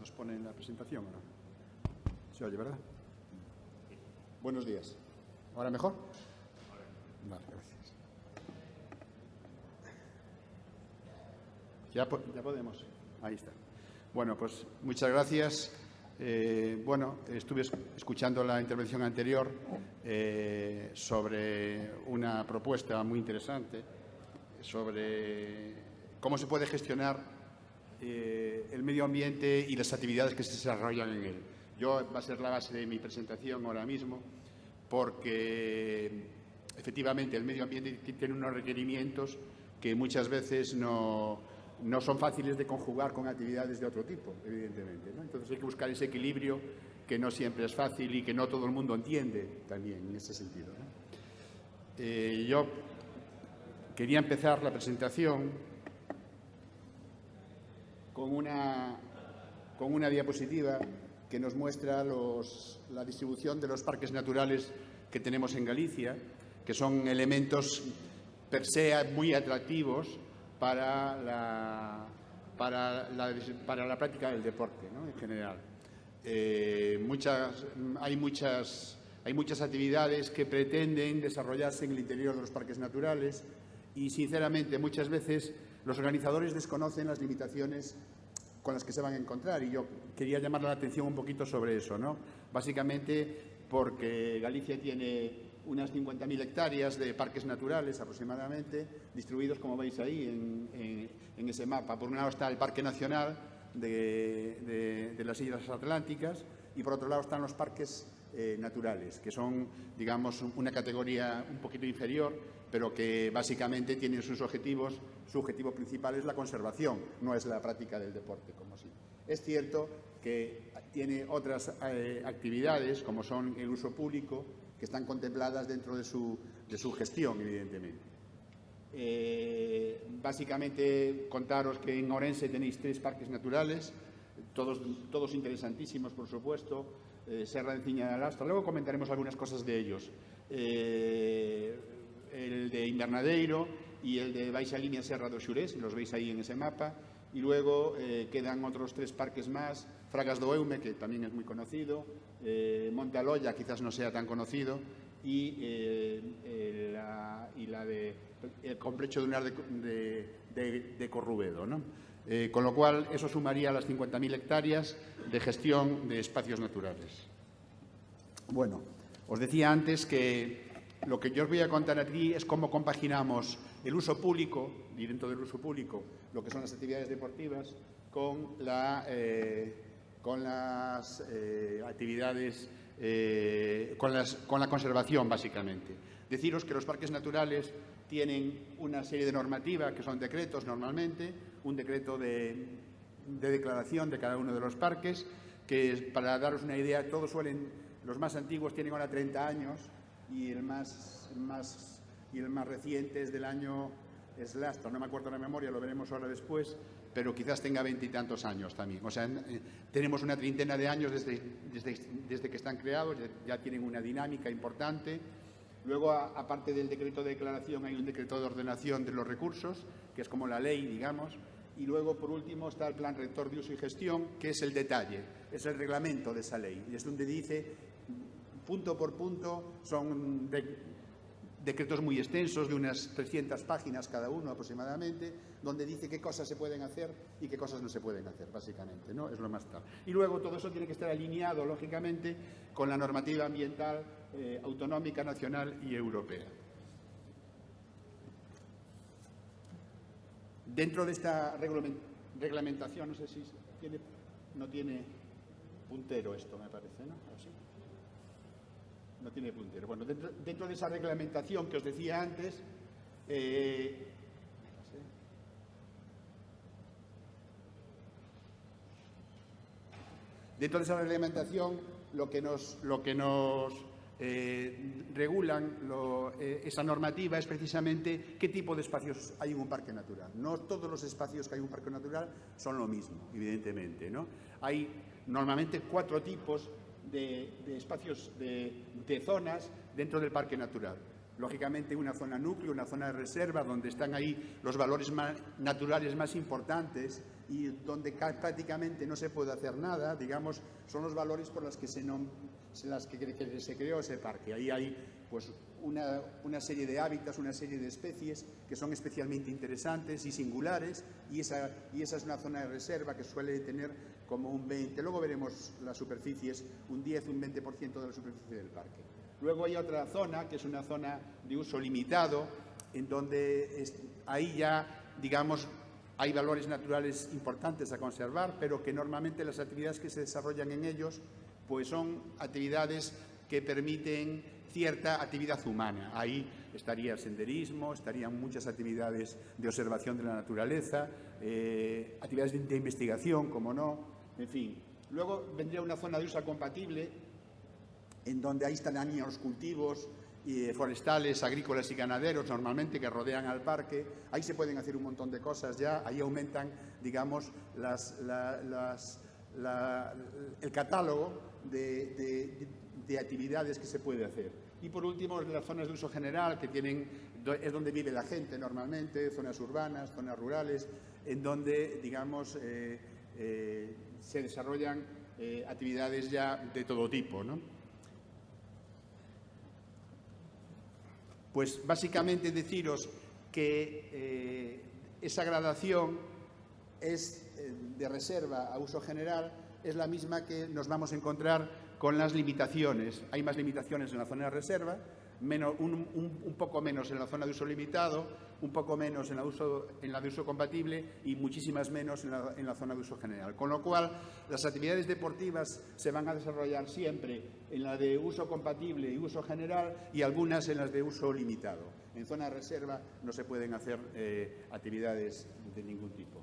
¿Nos pone en la presentación o no? Se oye, ¿verdad? Buenos días. ¿Ahora mejor? Vale, gracias. Ya podemos. Ahí está. Bueno, pues muchas gracias. Bueno, estuve escuchando la intervención anterior sobre una propuesta muy interesante sobre cómo se puede gestionar el medio ambiente y las actividades que se desarrollan en él. Va a ser la base de mi presentación ahora mismo, porque efectivamente el medio ambiente tiene unos requerimientos que muchas veces no son fáciles de conjugar con actividades de otro tipo, evidentemente, ¿no? Entonces hay que buscar ese equilibrio que no siempre es fácil y que no todo el mundo entiende también en ese sentido, ¿no? Yo quería empezar la presentación con una diapositiva que nos muestra la distribución de los parques naturales que tenemos en Galicia, que son elementos per se muy atractivos para la práctica del deporte, ¿no? En general. Hay muchas actividades que pretenden desarrollarse en el interior de los parques naturales y, sinceramente, muchas veces los organizadores desconocen las limitaciones con las que se van a encontrar, y yo quería llamar la atención un poquito sobre eso, ¿no? Básicamente porque Galicia tiene unas 50.000 hectáreas de parques naturales aproximadamente, distribuidos, como veis ahí, en ese mapa. Por un lado está el Parque Nacional de las Islas Atlánticas y por otro lado están los parques naturales, que son, digamos, una categoría un poquito inferior, pero que básicamente tienen sus objetivos. Su objetivo principal es la conservación, no es la práctica del deporte, como sí. Es cierto que tiene otras actividades, como son el uso público, que están contempladas dentro de su gestión, evidentemente. Básicamente, contaros que en Ourense tenéis 3 parques naturales, todos interesantísimos, por supuesto. Serra de Ciña de Lastra. Luego comentaremos algunas cosas de ellos. El de Invernadeiro y el de Baixa Línea Serra do Xurés, los veis ahí en ese mapa. Y luego quedan otros 3 parques más: Fragas do Eume, que también es muy conocido, Monte Aloia, quizás no sea tan conocido, y el Complexo Dunar de Corrubedo, ¿no? Con lo cual, eso sumaría a las 50.000 hectáreas de gestión de espacios naturales. Bueno, os decía antes que lo que yo os voy a contar aquí es cómo compaginamos el uso público, y dentro del uso público lo que son las actividades deportivas, con las actividades, con la conservación, básicamente. Deciros que los parques naturales tienen una serie de normativas que son decretos normalmente, un decreto de declaración de cada uno de los parques, que, para daros una idea, los más antiguos tienen ahora 30 años y el más reciente es del año Lastra, no me acuerdo la memoria, lo veremos ahora después, pero quizás tenga 20 y tantos años también. O sea, tenemos una treintena de años desde que están creados, ya tienen una dinámica importante. Luego, aparte del decreto de declaración, hay un decreto de ordenación de los recursos, que es como la ley, digamos. Y luego, por último, está el Plan Rector de Uso y Gestión, que es el detalle, es el reglamento de esa ley. Y es donde dice, punto por punto, son decretos muy extensos, de unas 300 páginas cada uno aproximadamente, donde dice qué cosas se pueden hacer y qué cosas no se pueden hacer, básicamente, ¿no? Es lo más tal. Y luego todo eso tiene que estar alineado, lógicamente, con la normativa ambiental autonómica, nacional y europea. Dentro de esta reglamentación, no sé si no tiene puntero esto, me parece, ¿no? ¿Así? No tiene puntero. Bueno, dentro de esa reglamentación que os decía antes, dentro de esa reglamentación, lo que nos regulan esa normativa es precisamente qué tipo de espacios hay en un parque natural. No todos los espacios que hay en un parque natural son lo mismo, evidentemente, ¿no? Hay normalmente 4 tipos de espacios, de zonas dentro del parque natural. Lógicamente, una zona núcleo, una zona de reserva, donde están ahí los valores naturales más importantes y donde prácticamente no se puede hacer nada, digamos, son los valores por los que se creó ese parque. Ahí hay pues una serie de hábitats, una serie de especies que son especialmente interesantes y singulares, y esa es una zona de reserva que suele tener como un 20, luego veremos las superficies, un 10, un 20% de la superficie del parque. Luego hay otra zona, que es una zona de uso limitado, en donde ahí ya, digamos, hay valores naturales importantes a conservar, pero que normalmente las actividades que se desarrollan en ellos pues son actividades que permiten cierta actividad humana. Ahí estaría el senderismo, estarían muchas actividades de observación de la naturaleza, actividades de investigación, como no, en fin. Luego vendría una zona de uso compatible, en donde ahí estarían los cultivos forestales, agrícolas y ganaderos normalmente que rodean al parque. Ahí se pueden hacer un montón de cosas ya, ahí aumentan, digamos, el catálogo de actividades que se puede hacer. Y por último, las zonas de uso general, que es donde vive la gente normalmente, zonas urbanas, zonas rurales, en donde, digamos, se desarrollan actividades ya de todo tipo, ¿no? Pues básicamente deciros que esa gradación es de reserva a uso general, es la misma que nos vamos a encontrar con las limitaciones. Hay más limitaciones en la zona de reserva, un poco menos en la zona de uso limitado, un poco menos en la de uso compatible y muchísimas menos en la zona de uso general. Con lo cual, las actividades deportivas se van a desarrollar siempre en la de uso compatible y uso general, y algunas en las de uso limitado. En zona de reserva no se pueden hacer actividades de ningún tipo.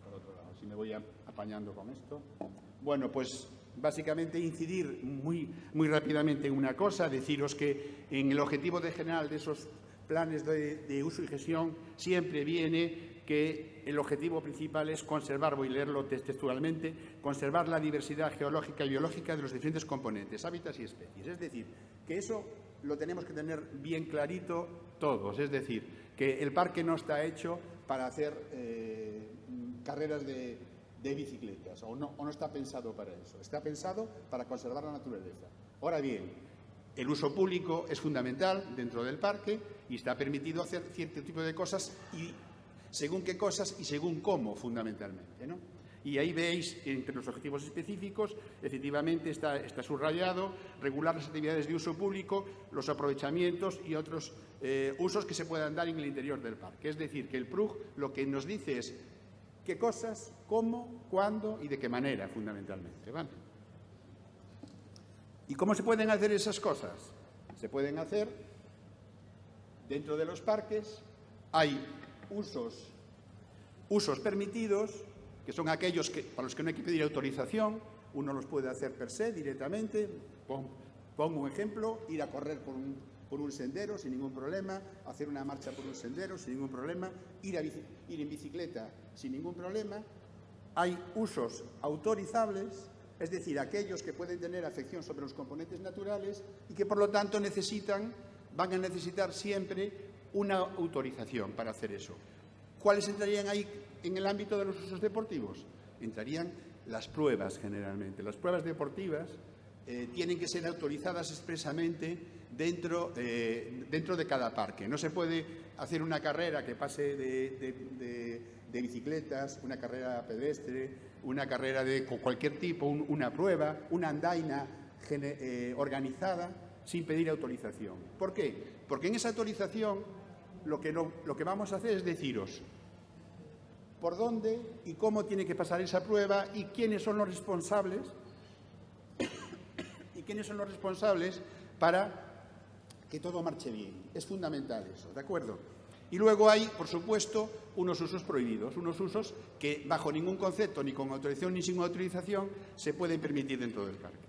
Por otro lado, si me voy apañando con esto. Bueno, pues básicamente incidir muy rápidamente en una cosa, deciros que en el objetivo general de esos planes de uso y gestión siempre viene que el objetivo principal es conservar, voy a leerlo textualmente, conservar la diversidad geológica y biológica de los diferentes componentes, hábitats y especies. Es decir, que eso lo tenemos que tener bien clarito todos. Es decir, que el parque no está hecho para hacer carreras de bicicletas, o no está pensado para eso. Está pensado para conservar la naturaleza. Ahora bien, el uso público es fundamental dentro del parque y está permitido hacer cierto tipo de cosas, y según qué cosas y según cómo, fundamentalmente, ¿no? Y ahí veis, entre los objetivos específicos, efectivamente está subrayado regular las actividades de uso público, los aprovechamientos y otros usos que se puedan dar en el interior del parque. Es decir, que el PRUG lo que nos dice es qué cosas, cómo, cuándo y de qué manera, fundamentalmente, ¿vale? ¿Y cómo se pueden hacer esas cosas? Se pueden hacer dentro de los parques. Hay usos permitidos, que son aquellos para los que no hay que pedir autorización. Uno los puede hacer per se directamente. Pongo un ejemplo: ir a correr por un sendero sin ningún problema, hacer una marcha por un sendero sin ningún problema, ir en bicicleta sin ningún problema. Hay usos autorizables, es decir, aquellos que pueden tener afección sobre los componentes naturales y que, por lo tanto, van a necesitar siempre una autorización para hacer eso. ¿Cuáles entrarían ahí en el ámbito de los usos deportivos? Entrarían las pruebas, generalmente. Las pruebas deportivas tienen que ser autorizadas expresamente dentro de cada parque. No se puede hacer una carrera que pase de bicicletas, una carrera pedestre, una carrera de cualquier tipo, una prueba, una andaina organizada sin pedir autorización. ¿Por qué? Porque en esa autorización lo que vamos a hacer es deciros por dónde y cómo tiene que pasar esa prueba y quiénes son los responsables para que todo marche bien. Es fundamental eso, ¿de acuerdo? Y luego hay, por supuesto, unos usos prohibidos, unos usos que bajo ningún concepto, ni con autorización ni sin autorización, se pueden permitir dentro del parque.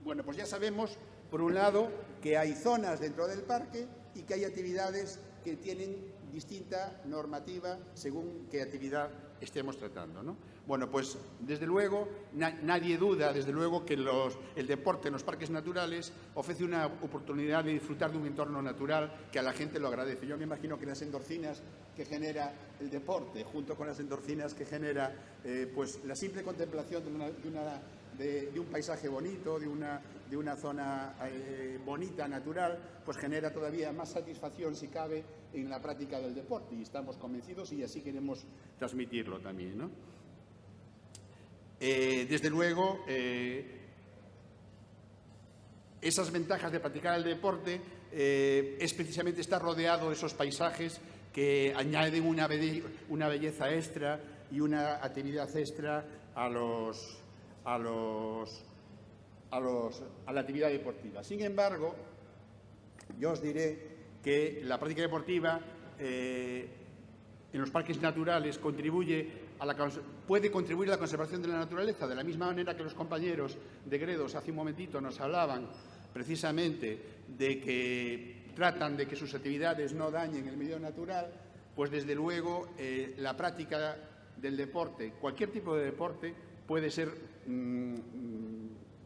Bueno, pues ya sabemos, por un lado, que hay zonas dentro del parque y que hay actividades que tienen distinta normativa según qué actividad estemos tratando, ¿no? Bueno, pues desde luego, nadie duda, desde luego, que el deporte en los parques naturales ofrece una oportunidad de disfrutar de un entorno natural que a la gente lo agradece. Yo me imagino que las endorfinas que genera el deporte, junto con las endorfinas que genera pues la simple contemplación de un paisaje bonito, de una zona bonita, natural, pues genera todavía más satisfacción, si cabe, en la práctica del deporte. Y estamos convencidos y así queremos transmitirlo también, ¿no? Desde luego, esas ventajas de practicar el deporte es precisamente estar rodeado de esos paisajes que añaden una belleza extra y una actividad extra a la actividad deportiva. Sin embargo, yo os diré que la práctica deportiva en los parques naturales puede contribuir a la conservación de la naturaleza, de la misma manera que los compañeros de Gredos hace un momentito nos hablaban precisamente de que tratan de que sus actividades no dañen el medio natural, pues desde luego la práctica del deporte, cualquier tipo de deporte, puede ser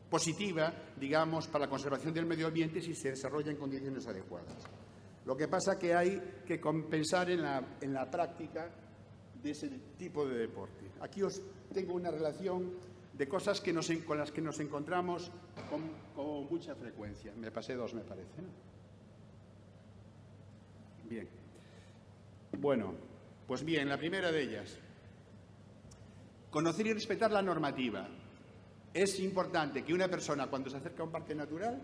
positiva, digamos, para la conservación del medio ambiente si se desarrolla en condiciones adecuadas. Lo que pasa es que hay que compensar en la práctica de ese tipo de deporte. Aquí os tengo una relación de cosas con las que nos encontramos con mucha frecuencia. Me pasé dos, me parece, ¿no? Bien. Bueno, pues bien, la primera de ellas. Conocer y respetar la normativa. Es importante que una persona, cuando se acerca a un parque natural,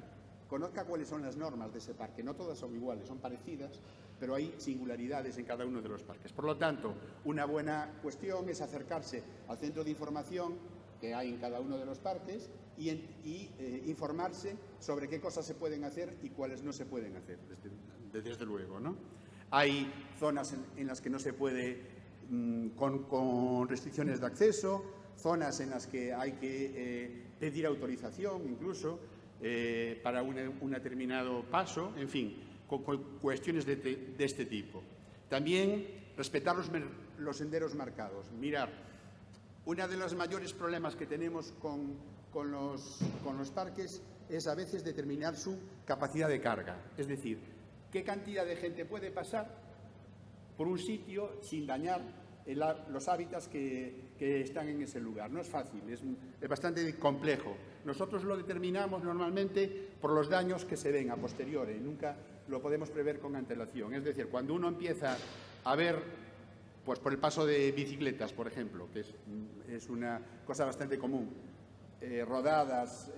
conozca cuáles son las normas de ese parque. No todas son iguales, son parecidas, pero hay singularidades en cada uno de los parques. Por lo tanto, una buena cuestión es acercarse al centro de información que hay en cada uno de los parques y informarse sobre qué cosas se pueden hacer y cuáles no se pueden hacer, desde luego, ¿no? Hay zonas en las que no se puede con restricciones de acceso, zonas en las que hay que pedir autorización incluso para un determinado paso, en fin, con cuestiones de este tipo. También respetar los senderos marcados. Mirar, uno de los mayores problemas que tenemos con los parques es a veces determinar su capacidad de carga, es decir, qué cantidad de gente puede pasar por un sitio sin dañar los hábitats que están en ese lugar. No es fácil, es bastante complejo. Nosotros lo determinamos normalmente por los daños que se ven a posteriori, nunca lo podemos prever con antelación. Es decir, cuando uno empieza a ver, pues por el paso de bicicletas, por ejemplo, que es una cosa bastante común, rodadas,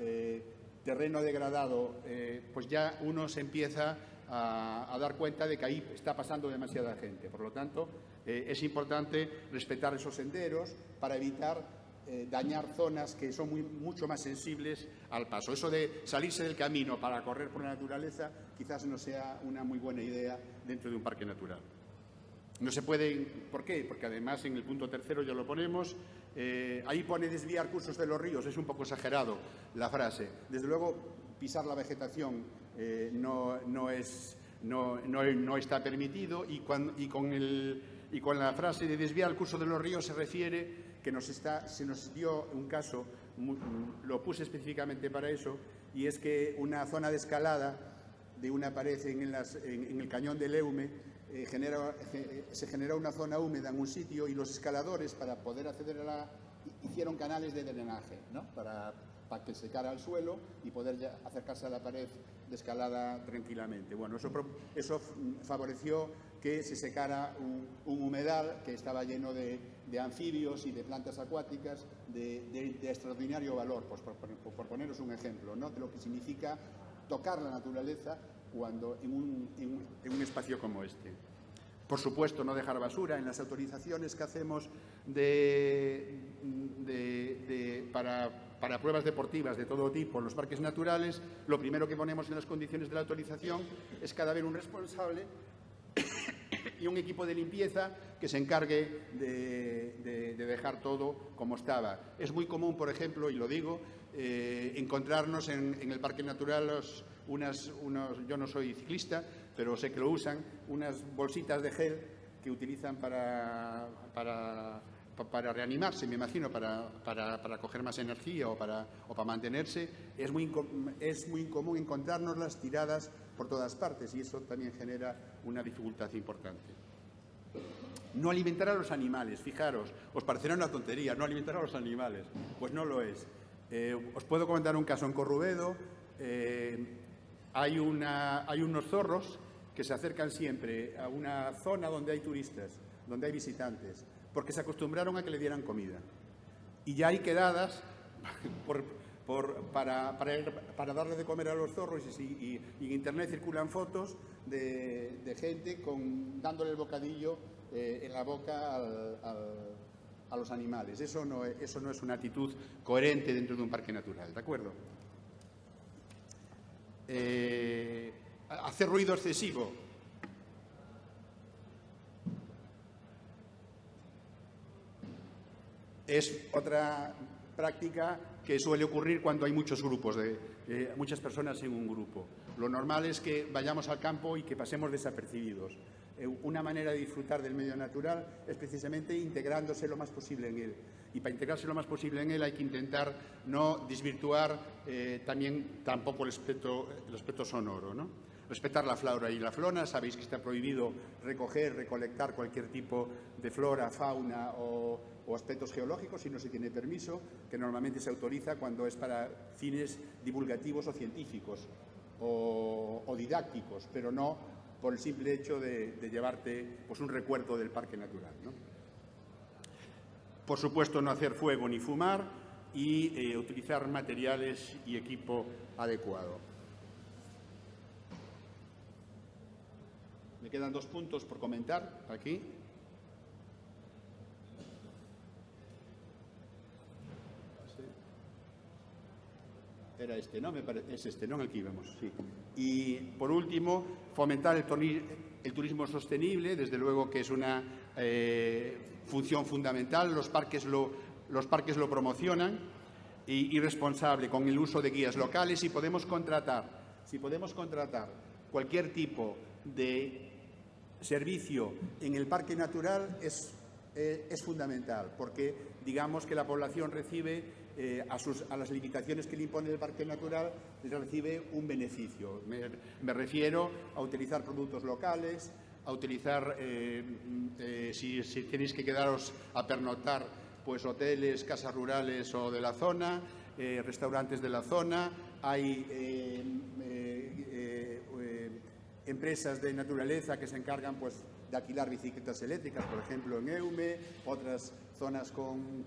terreno degradado, pues ya uno se empieza a dar cuenta de que ahí está pasando demasiada gente. Por lo tanto, es importante respetar esos senderos para evitar dañar zonas que son mucho más sensibles al paso. Eso de salirse del camino para correr por la naturaleza quizás no sea una muy buena idea dentro de un parque natural. No se puede. ¿Por qué? Porque además en el punto tercero ya lo ponemos. Ahí pone desviar cursos de los ríos. Es un poco exagerado la frase. Desde luego, pisar la vegetación no está permitido y con la frase de desviar el curso de los ríos se refiere que se nos dio un caso, lo puse específicamente para eso, y es que una zona de escalada de una pared en el cañón del Eume se generó una zona húmeda en un sitio y los escaladores, para poder acceder hicieron canales de drenaje, ¿no? para que secara el suelo y poder ya acercarse a la pared de escalada tranquilamente. Bueno, eso favoreció que se secara un humedal que estaba lleno de anfibios y de plantas acuáticas de extraordinario valor, pues por poneros un ejemplo, ¿no? De lo que significa tocar la naturaleza cuando en un espacio como este. Por supuesto, no dejar basura. En las autorizaciones que hacemos para pruebas deportivas de todo tipo en los parques naturales, lo primero que ponemos en las condiciones de la autorización es cada vez un responsable y un equipo de limpieza que se encargue de dejar todo como estaba. Es muy común, por ejemplo, y lo digo, encontrarnos en el parque natural yo no soy ciclista, pero sé que lo usan, unas bolsitas de gel que utilizan para para reanimarse, me imagino, para coger más energía o para mantenerse, es muy incomún encontrárnoslas tiradas por todas partes y eso también genera una dificultad importante. No alimentar a los animales, fijaros, os parecerá una tontería, no alimentar a los animales, pues no lo es. Os puedo comentar un caso en Corrubedo. Hay unos zorros que se acercan siempre a una zona donde hay turistas, donde hay visitantes, porque se acostumbraron a que le dieran comida. Y ya hay quedadas para darle de comer a los zorros y en Internet circulan fotos de gente dándole el bocadillo en la boca a los animales. Eso no es una actitud coherente dentro de un parque natural, ¿de acuerdo? Hacer ruido excesivo. Es otra práctica que suele ocurrir cuando hay muchos grupos, muchas personas en un grupo. Lo normal es que vayamos al campo y que pasemos desapercibidos. Una manera de disfrutar del medio natural es precisamente integrándose lo más posible en él. Y para integrarse lo más posible en él hay que intentar no desvirtuar tampoco el aspecto sonoro, ¿no? Respetar la flora y la fauna. Sabéis que está prohibido recolectar cualquier tipo de flora, fauna o aspectos geológicos si no se tiene permiso, que normalmente se autoriza cuando es para fines divulgativos o científicos o didácticos, pero no por el simple hecho de llevarte pues, un recuerdo del parque natural, ¿no? Por supuesto, no hacer fuego ni fumar y utilizar materiales y equipo adecuado. Me quedan 2 puntos por comentar aquí. Era este, ¿no? Es este, ¿no? En el que íbamos, sí. Y, por último, fomentar el turismo sostenible, desde luego que es una función fundamental. Los parques lo promocionan y responsable con el uso de guías locales. Si podemos contratar cualquier tipo de servicio en el parque natural es fundamental, porque digamos que la población recibe a las limitaciones que le impone el parque natural, recibe un beneficio. Me refiero a utilizar productos locales, a utilizar, si tenéis que quedaros a pernoctar, pues hoteles, casas rurales o de la zona, restaurantes de la zona. Hay empresas de naturaleza que se encargan pues, de alquilar bicicletas eléctricas, por ejemplo, en Eume, otras zonas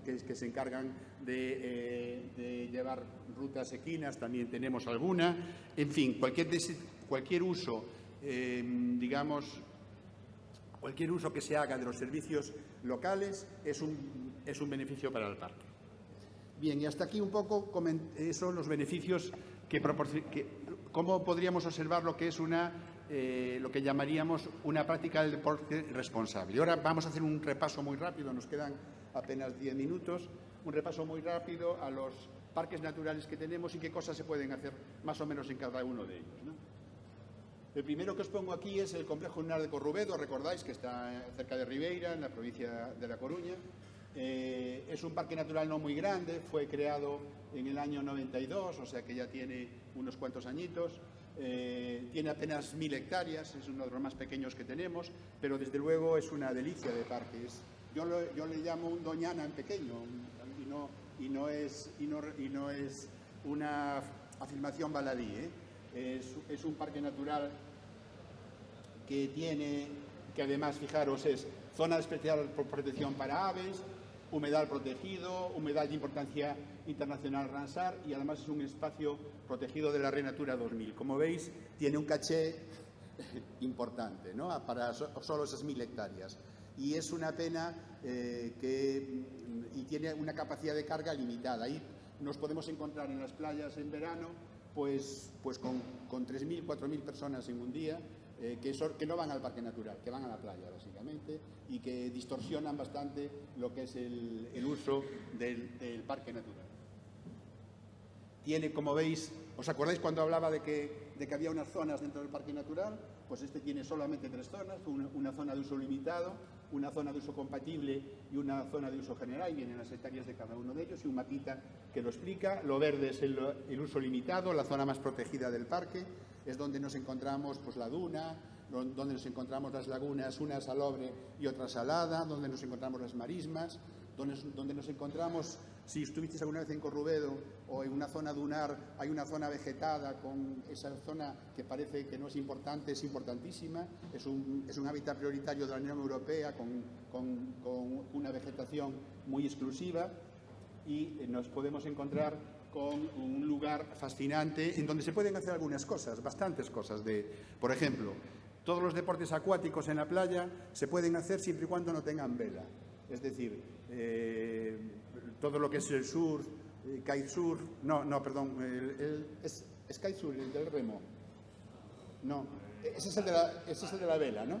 que se encargan de llevar rutas equinas, también tenemos alguna. En fin, cualquier uso, cualquier uso que se haga de los servicios locales es un beneficio para el parque. Bien, y hasta aquí un poco son los beneficios cómo podríamos observar lo que es lo que llamaríamos una práctica del deporte responsable. Y ahora vamos a hacer un repaso muy rápido, nos quedan apenas 10 minutos, un repaso muy rápido a los parques naturales que tenemos y qué cosas se pueden hacer más o menos en cada uno de ellos, ¿no? El primero que os pongo aquí es el Complejo Lunar de Corrubedo, recordáis que está cerca de Ribeira, en la provincia de La Coruña. Es un parque natural no muy grande, fue creado en el año 92, o sea que ya tiene unos cuantos añitos. Tiene apenas 1000 hectáreas, es uno de los más pequeños que tenemos, pero desde luego es una delicia de parques. Yo le llamo un Doñana en pequeño y no es una afirmación baladí, ¿eh? Es un parque natural que además, fijaros, es zona de especial protección para aves, humedal protegido, humedal de importancia internacional Ramsar y además es un espacio protegido de la Red Natura 2000. Como veis, tiene un caché importante, ¿no? Para solo esas 1000 hectáreas. Y es una pena y tiene una capacidad de carga limitada. Ahí nos podemos encontrar en las playas en verano pues con 3.000, 4.000 personas en un día, que no van al parque natural, que van a la playa básicamente y que distorsionan bastante lo que es el uso del parque natural. Tiene, como veis, ¿os acordáis cuando hablaba de que de que había unas zonas dentro del parque natural, pues este tiene solamente 3 zonas, una zona de uso limitado, una zona de uso compatible y una zona de uso general, y vienen las hectáreas de cada uno de ellos y un mapita que lo explica. Lo verde es el uso limitado, la zona más protegida del parque, es donde nos encontramos pues, la duna, donde nos encontramos las lagunas, una salobre y otra salada, donde nos encontramos las marismas, donde nos encontramos, si estuvisteis alguna vez en Corrubedo o en una zona dunar, hay una zona vegetada con esa zona que parece que no es importante, es importantísima, es un hábitat prioritario de la Unión Europea con una vegetación muy exclusiva, y nos podemos encontrar con un lugar fascinante en donde se pueden hacer algunas cosas, bastantes cosas. Por ejemplo, todos los deportes acuáticos en la playa se pueden hacer siempre y cuando no tengan vela. Es decir, todo lo que es el surf, kitesurf, es kitesurf, el del remo. No, ese es el de la vela, ¿no?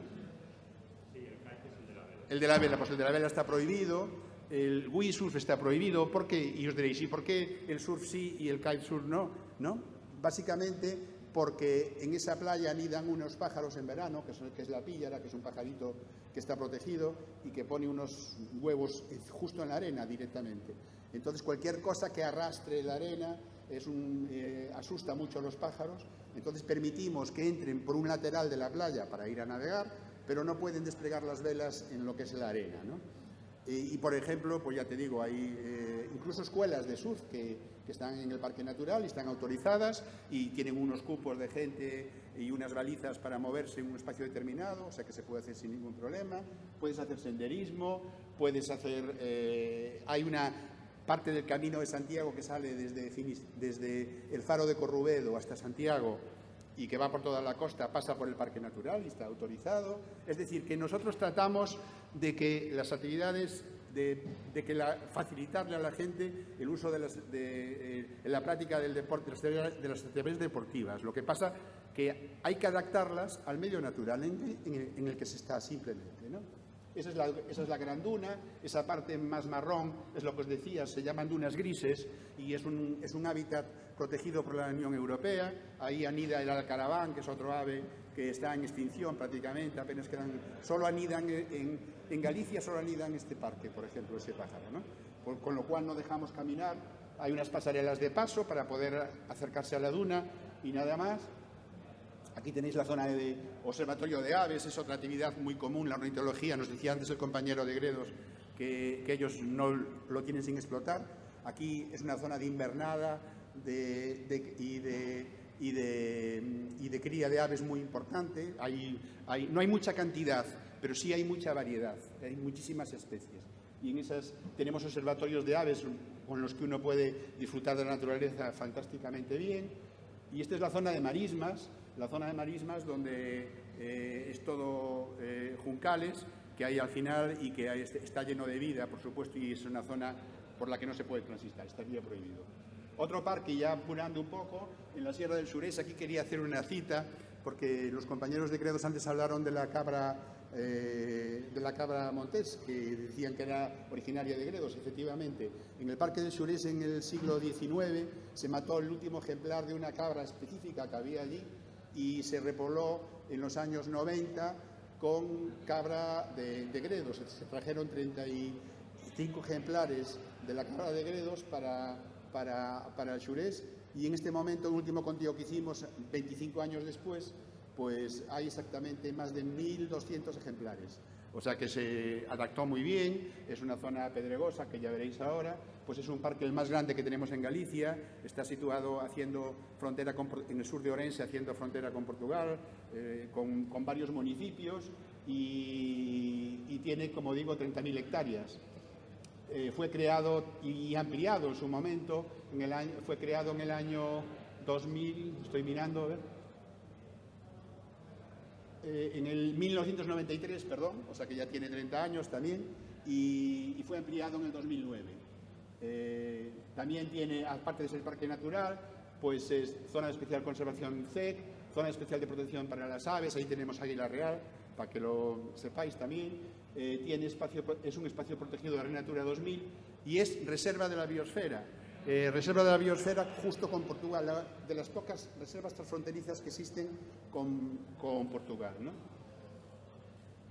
Sí, el kite es el de la vela. El de la vela, pues el de la vela está prohibido, el windsurf está prohibido. ¿Por qué? Y os diréis, ¿y por qué el surf sí y el kitesurf no? ¿No? Básicamente porque en esa playa anidan unos pájaros en verano, que es la píllara, que es un pajarito que está protegido y que pone unos huevos justo en la arena directamente. Entonces, cualquier cosa que arrastre la arena asusta mucho a los pájaros. Entonces, permitimos que entren por un lateral de la playa para ir a navegar, pero no pueden desplegar las velas en lo que es la arena, ¿no? Y por ejemplo, pues ya te digo, hay incluso escuelas de surf que están en el parque natural y están autorizadas y tienen unos cupos de gente y unas balizas para moverse en un espacio determinado, o sea que se puede hacer sin ningún problema. Puedes hacer senderismo, puedes hacer... hay una parte del Camino de Santiago que sale desde el Faro de Corrubedo hasta Santiago y que va por toda la costa, pasa por el parque natural y está autorizado. Es decir, que nosotros tratamos de que las actividades, facilitarle a la gente el uso de la práctica del deporte, de las actividades deportivas. Lo que pasa que hay que adaptarlas al medio natural en el que se está simplemente, ¿no? Esa es la gran duna, esa parte más marrón, es lo que os decía, se llaman dunas grises y es un hábitat protegido por la Unión Europea. Ahí anida el alcaraván, que es otro ave que está en extinción prácticamente, apenas quedan, solo anidan en Galicia, solo anidan en este parque, por ejemplo, ese pájaro, ¿no? Con lo cual no dejamos caminar, hay unas pasarelas de paso para poder acercarse a la duna y nada más. Aquí tenéis la zona de observatorio de aves, es otra actividad muy común, la ornitología. Nos decía antes el compañero de Gredos que ellos no lo tienen sin explotar. Aquí es una zona de invernada y de cría de aves muy importante. No hay mucha cantidad, pero sí hay mucha variedad, hay muchísimas especies. Y en esas tenemos observatorios de aves con los que uno puede disfrutar de la naturaleza fantásticamente bien. Y esta es la zona de marismas. La zona de marismas donde es todo juncales que hay al final y que está lleno de vida, por supuesto, y es una zona por la que no se puede transitar, estaría prohibido. Otro parque, ya apurando un poco, en la Sierra del Surés. Aquí quería hacer una cita porque los compañeros de Gredos antes hablaron de la cabra montés, que decían que era originaria de Gredos. Efectivamente, en el Parque del Surés en el siglo XIX se mató el último ejemplar de una cabra específica que había allí y se repobló en los años 90 con cabra de Gredos. Se trajeron 35 ejemplares de la cabra de Gredos para el Surés, y en este momento, el último conteo que hicimos 25 años después, pues hay exactamente más de 1.200 ejemplares. O sea que se adaptó muy bien, es una zona pedregosa que ya veréis ahora, pues es un parque el más grande que tenemos en Galicia, está situado haciendo frontera en el sur de Orense, haciendo frontera con Portugal, con varios municipios y tiene, como digo, 30.000 hectáreas. Fue creado y ampliado en su momento, fue creado en el año 2000, estoy mirando, a ver. En el 1993, perdón, o sea que ya tiene 30 años también, y fue ampliado en el 2009. También tiene, aparte de ser parque natural, pues es zona de especial conservación CEC, zona especial de protección para las aves, ahí tenemos Águila Real, para que lo sepáis también. Es un espacio protegido de la Red Natura 2000 y es reserva de la biosfera. Reserva de la biosfera justo con Portugal, de las pocas reservas transfronterizas que existen con Portugal, ¿no?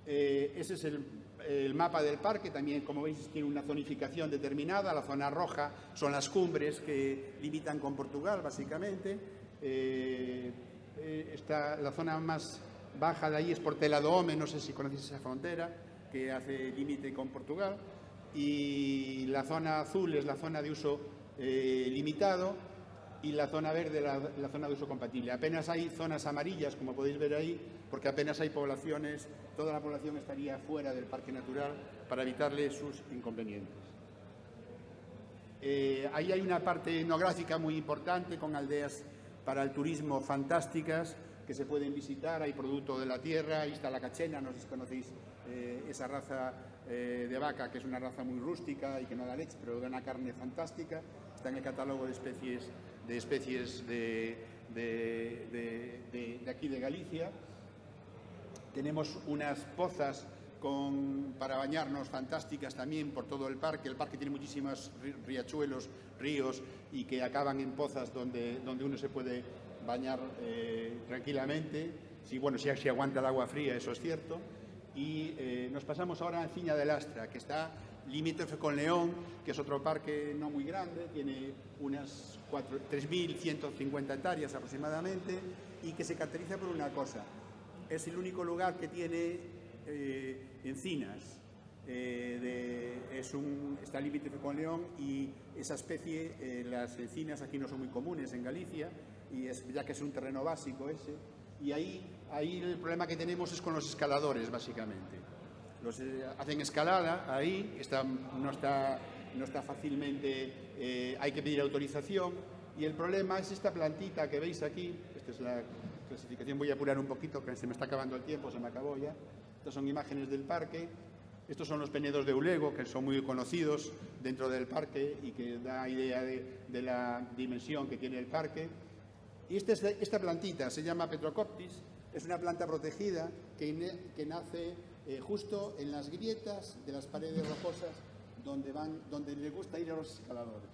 Ese es el mapa del parque. También, como veis, tiene una zonificación determinada. La zona roja son las cumbres que limitan con Portugal, básicamente. La zona más baja de ahí es Portela do Home, no sé si conocéis esa frontera, que hace límite con Portugal. Y la zona azul es la zona de uso limitado, y la zona verde la zona de uso compatible. Apenas hay zonas amarillas, como podéis ver ahí, porque apenas hay poblaciones. Toda la población estaría fuera del parque natural para evitarle sus inconvenientes. Ahí hay una parte etnográfica muy importante, con aldeas para el turismo fantásticas que se pueden visitar. Hay producto de la tierra. Ahí está la cachena, no sé si conocéis esa raza de vaca, que es una raza muy rústica y que no da leche, pero da una carne fantástica. Está en el catálogo de especies de aquí de Galicia. Tenemos unas pozas para bañarnos fantásticas también por todo el parque. El parque tiene muchísimos riachuelos, ríos, y que acaban en pozas donde uno se puede bañar tranquilamente, si aguanta el agua fría, eso es cierto. Y nos pasamos ahora a Enciña de Lastra, que está limítrofe con León, que es otro parque no muy grande, tiene unas 3.150 hectáreas aproximadamente, y que se caracteriza por una cosa: es el único lugar que tiene encinas. Está limítrofe con León, y esa especie, las encinas aquí no son muy comunes en Galicia, ya que es un terreno básico ese. Y ahí el problema que tenemos es con los escaladores, básicamente. Hacen escalada ahí, no está fácilmente, hay que pedir autorización, y el problema es esta plantita que veis aquí. Esta es la clasificación. Voy a apurar un poquito, que se me está acabando el tiempo, se me acabó ya. Estas son imágenes del parque. Estos son los penedos de Ulego, que son muy conocidos dentro del parque y que da idea de la dimensión que tiene el parque. Y esta plantita se llama Petrocoptis. Es una planta protegida que nace justo en las grietas de las paredes rocosas donde le gusta ir a los escaladores.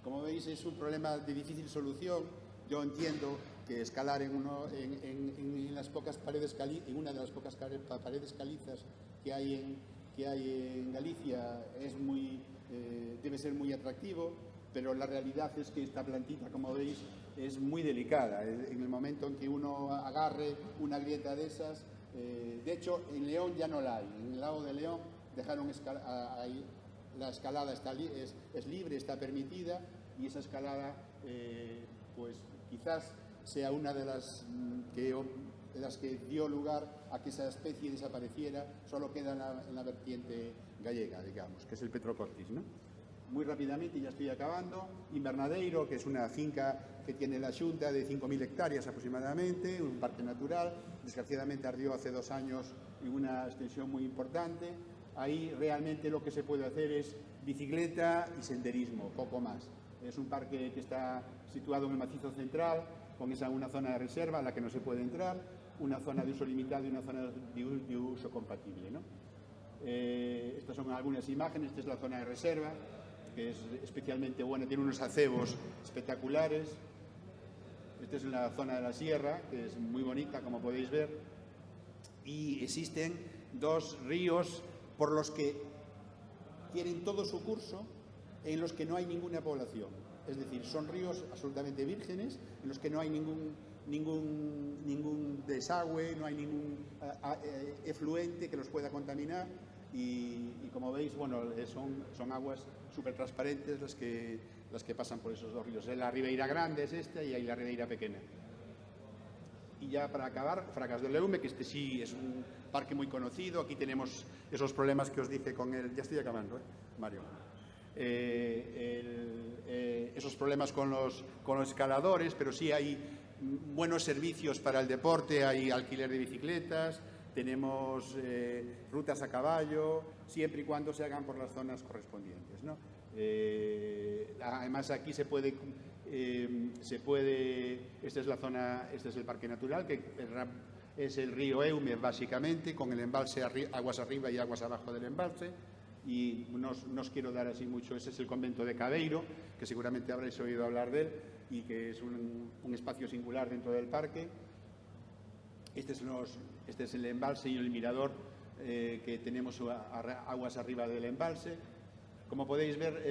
Como veis, es un problema de difícil solución. Yo entiendo que escalar en una de las pocas paredes calizas que hay en Galicia debe ser muy atractivo, pero la realidad es que esta plantita, como veis, es muy delicada. En el momento en que uno agarre una grieta de esas, de hecho en León ya no la hay. En el lago de León dejaron ahí, la escalada es libre, está permitida, y esa escalada pues quizás sea una de las que dio lugar a que esa especie desapareciera. Solo queda en la vertiente gallega, digamos, que es el Petrocoptis, ¿no? Muy rápidamente, ya estoy acabando. Invernadeiro, que es una finca que tiene la Xunta de 5.000 hectáreas aproximadamente, un parque natural. Desgraciadamente ardió hace 2 años en una extensión muy importante. Ahí realmente lo que se puede hacer es bicicleta y senderismo, poco más. Es un parque que está situado en el macizo central, con una zona de reserva a la que no se puede entrar, una zona de uso limitado y una zona de uso compatible, ¿no? Estas son algunas imágenes. Esta es la zona de reserva, que es especialmente buena, tiene unos acebos espectaculares. Esta es la zona de la sierra, que es muy bonita, como podéis ver, y existen 2 ríos por los que tienen todo su curso, en los que no hay ninguna población. Es decir, son ríos absolutamente vírgenes, en los que no hay ningún desagüe, no hay ningún efluente que los pueda contaminar. Y como veis, bueno, son aguas súper transparentes las que pasan por esos 2 ríos. La Ribeira Grande es esta, y hay la Ribeira Pequena. Y ya para acabar, Fracas do Leume, que este sí es un parque muy conocido. Aquí tenemos esos problemas que os dije con el... Ya estoy acabando, Mario. Esos problemas con los escaladores, pero sí hay buenos servicios para el deporte. Hay alquiler de bicicletas, tenemos rutas a caballo, siempre y cuando se hagan por las zonas correspondientes, ¿no? Además, aquí se puede, esta es la zona, este es el parque natural, que es el río Eume, básicamente, con el embalse aguas arriba y aguas abajo del embalse. y no os quiero dar así mucho. Ese es el convento de Cabeiro, que seguramente habréis oído hablar de él y que es un espacio singular dentro del parque. Este es el embalse y el mirador que tenemos aguas arriba del embalse. Como podéis ver,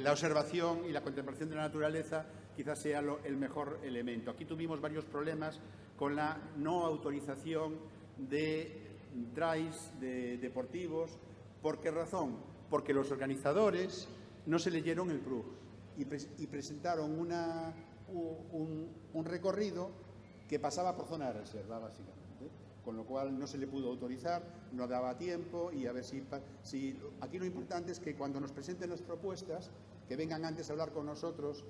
la observación y la contemplación de la naturaleza quizás sea el mejor elemento. Aquí tuvimos varios problemas con la no autorización de trails deportivos. ¿Por qué razón? Porque los organizadores no se leyeron el PRUG y presentaron un recorrido que pasaba por zona de reserva, básicamente. Con lo cual no se le pudo autorizar, no daba tiempo y a ver si... Aquí lo importante es que cuando nos presenten las propuestas, que vengan antes a hablar con nosotros,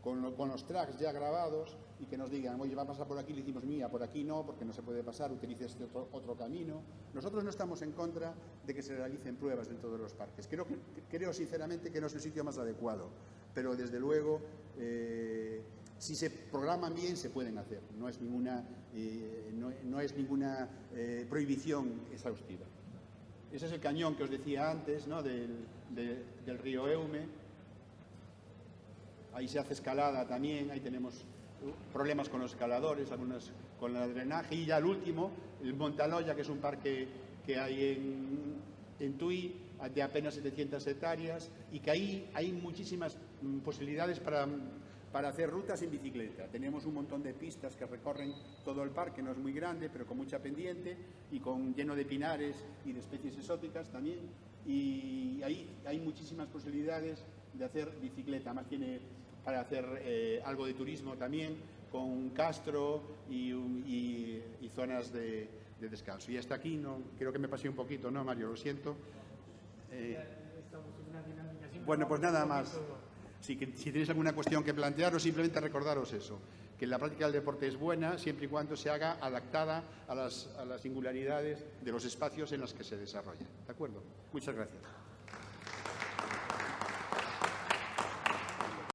con los tracks ya grabados y que nos digan, oye, va a pasar por aquí, le decimos, mira, por aquí no, porque no se puede pasar, utilice este otro camino. Nosotros no estamos en contra de que se realicen pruebas dentro de los parques. Creo sinceramente que no es el sitio más adecuado, pero desde luego... si se programan bien, se pueden hacer. No es ninguna prohibición exhaustiva. Ese es el cañón que os decía antes, ¿no? del río Eume. Ahí se hace escalada también. Ahí tenemos problemas con los escaladores, algunos con el drenaje. Y ya el último, el Montaloya, que es un parque que hay en Tui, de apenas 700 hectáreas, y que ahí hay muchísimas posibilidades para hacer rutas en bicicleta. Tenemos un montón de pistas que recorren todo el parque, no es muy grande, pero con mucha pendiente y lleno de pinares y de especies exóticas también. Y ahí hay muchísimas posibilidades de hacer bicicleta, más tiene para hacer algo de turismo también, con castro y zonas de descanso. Y hasta aquí, creo que me pasé un poquito, ¿no, Mario? Lo siento. Bueno, pues nada más. Si tenéis alguna cuestión que plantearos, simplemente recordaros eso, que la práctica del deporte es buena siempre y cuando se haga adaptada a las singularidades de los espacios en los que se desarrolla. ¿De acuerdo? Muchas gracias.